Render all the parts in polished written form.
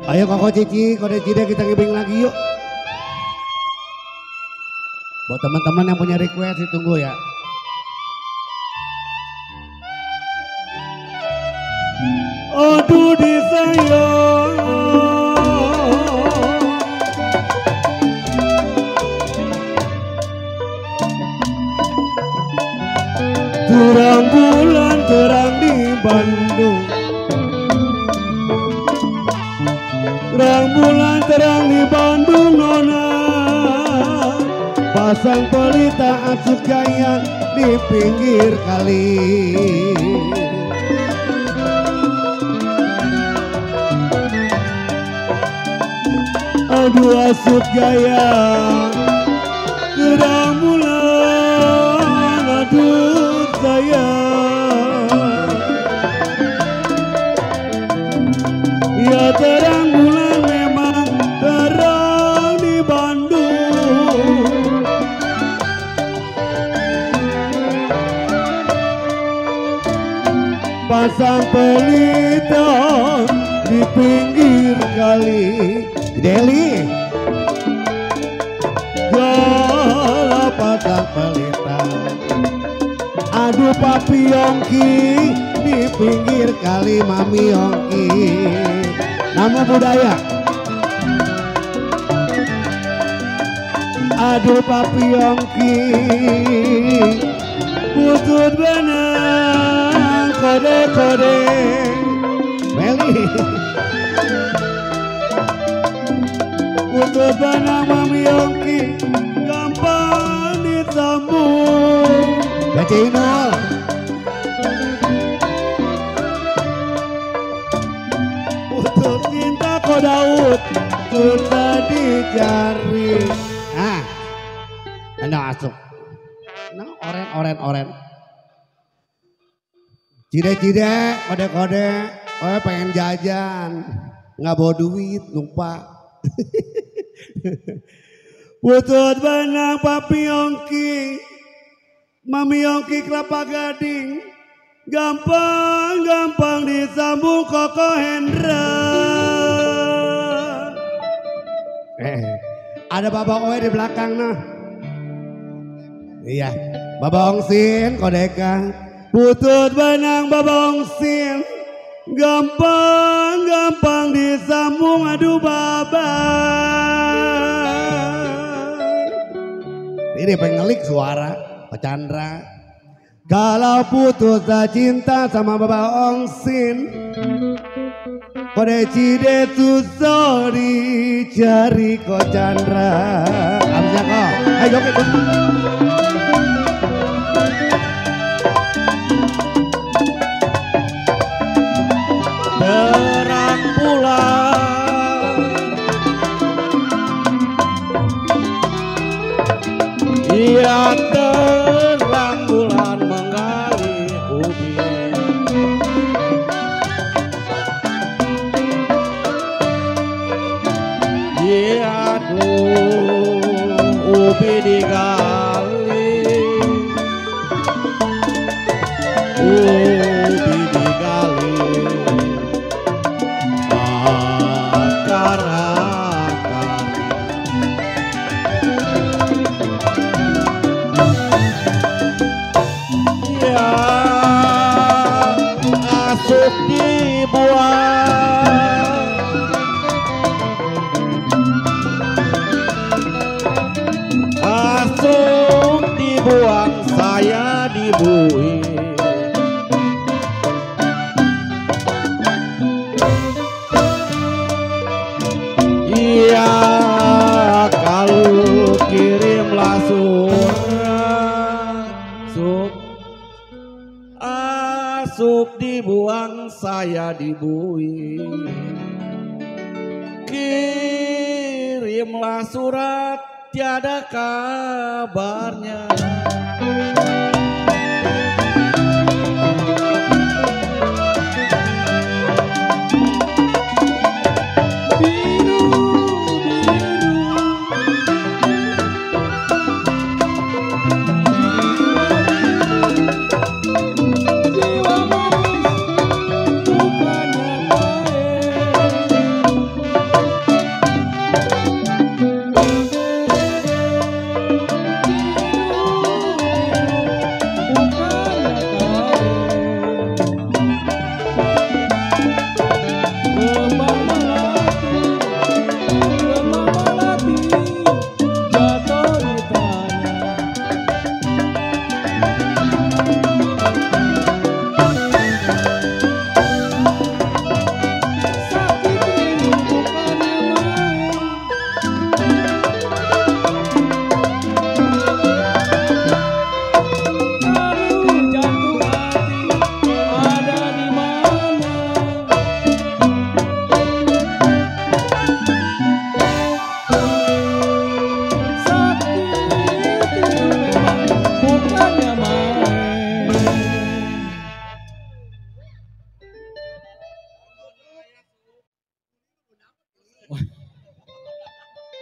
Ayo Koko Cici, kode Cide kita ngibing lagi yuk. Buat teman-teman yang punya request ditunggu ya. Aduh disayang, terang bulan terang di Bandung, terang bulan terang di Bandung nona, pasang pelita asuh gaya di pinggir kali. Aduh asuh gaya terang bulan, aduh sayang, ya terang bulan memang terang di Bandung, pasang pelita di pinggir kali. Deli Jola pasang pelita, aduh papi Yongki di pinggir kali mami Yongki. Nama budaya, aduh papi Yongki, butut benang kode-kode Meli. Butut benang mami Yongki gampang disambung. Bacinol butut cinta ko Daud susah dicari. Nah, anda masuk. Nah, oren. Cide-cide, kode-kode, oh pengen jajan, nggak bawa duit, lupa. Butut benang papi Yongki, mami Yongki kelapa gading, gampang disambung Koko Hendra. Ada Baba Oe di belakang nah. Iya, Baba Ongsin kodeka. Butut benang Baba Ongsin, gampang disambung aduh baba. Ini pengelik suara Pak Chandra. Kalau putus cinta sama Baba Ongsin, kode Cide susah dicari ko Chandra. Abisnya kok, ayo joget. Terang bulan, iya terang bulan menggali ubi, iya ubi digali, ubi digali. Asuk dibuang saya dibuih. Iya kalau kirimlah surat, asuk dibuang saya dibuih. Kirimlah surat tiada kabarnya.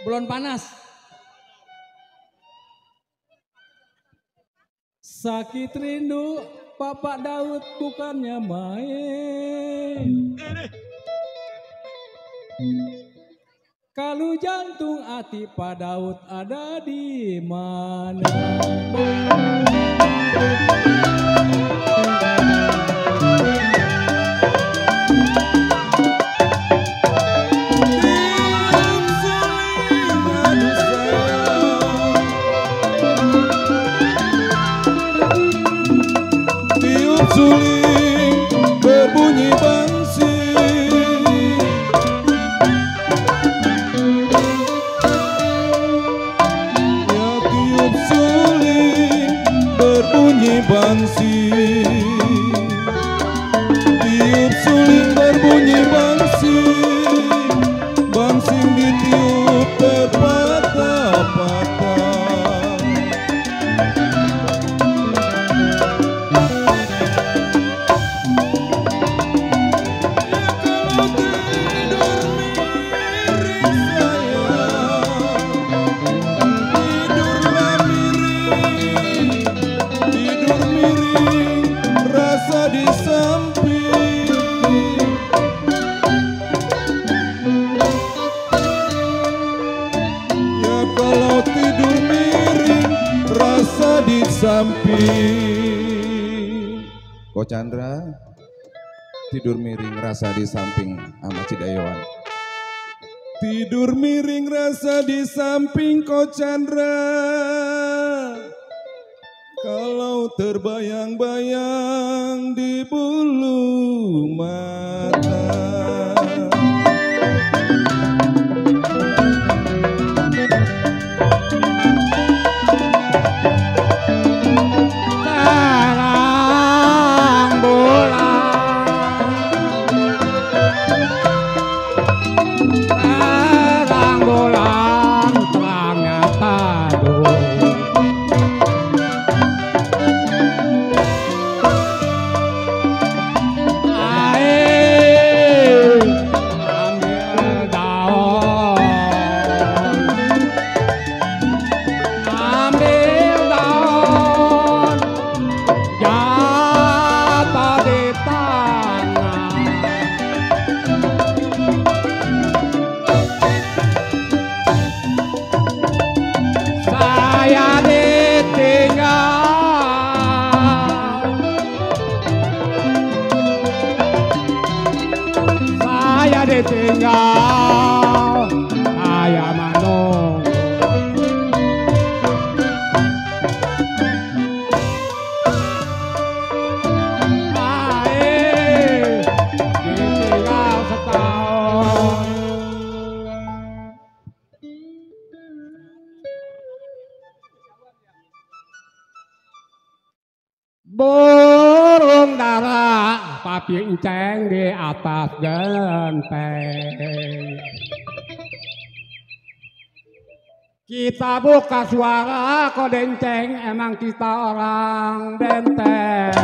Bulan panas. Sakit rindu Bapak Daud bukannya main. Kalau jantung hati Pak Daud ada di mana? Suling berbunyi bangsing, ya tiup suling berbunyi bangsing, tiup suling berbunyi bangsing, bangsing ditiup terpatah-patah. Di samping, ya kalau tidur miring rasa di samping. Ko Chandra tidur miring rasa di samping sama Cidayawan. Tidur miring rasa di samping Ko Chandra, kalau terbayang-bayang di bulu mata. Terang bulan terangnya taduh. Tinggal saya menunggu. Ditinggal setahun. Burung dara papi enceng di atas genteng. Kita buka suara kok denceng, emang kita orang benteng.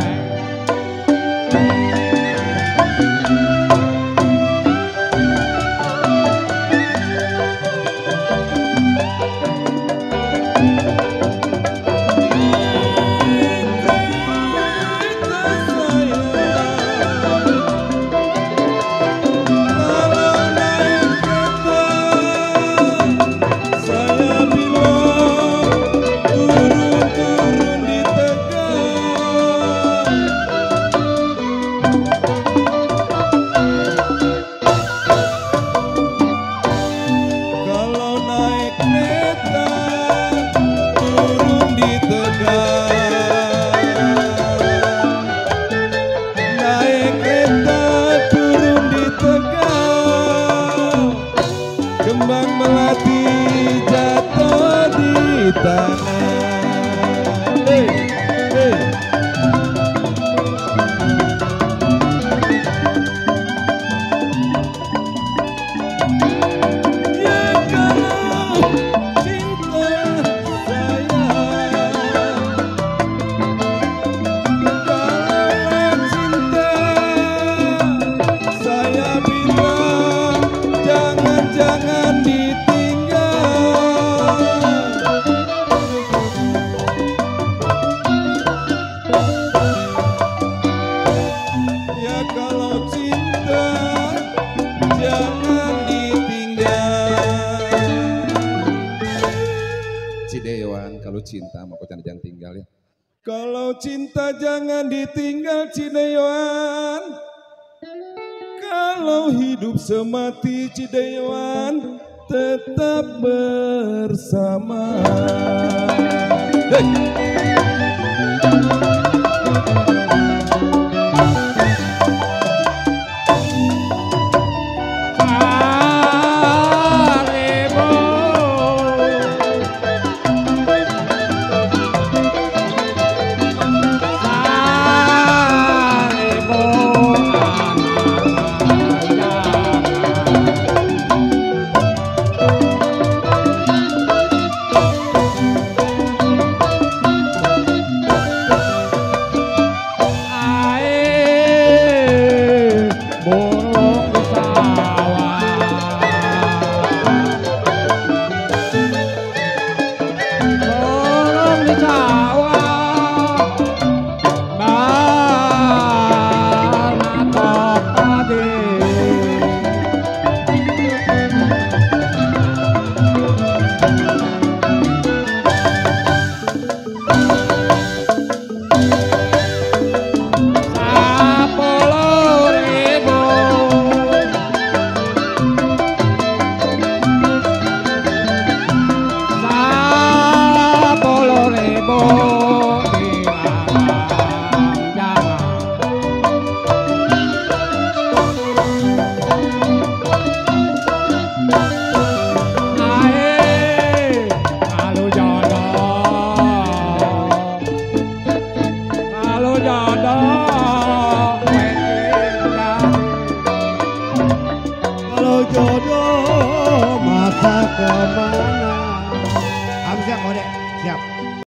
Jangan jangan ditinggal. Ya kalau cinta jangan ditinggal. Cidewan, kalau cinta mau kocan jangan tinggal ya. Kalau cinta jangan ditinggal Cidewan. Kalau hidup semati Cidewan tetap bersama. Hey. Kalau jodoh masa kemana?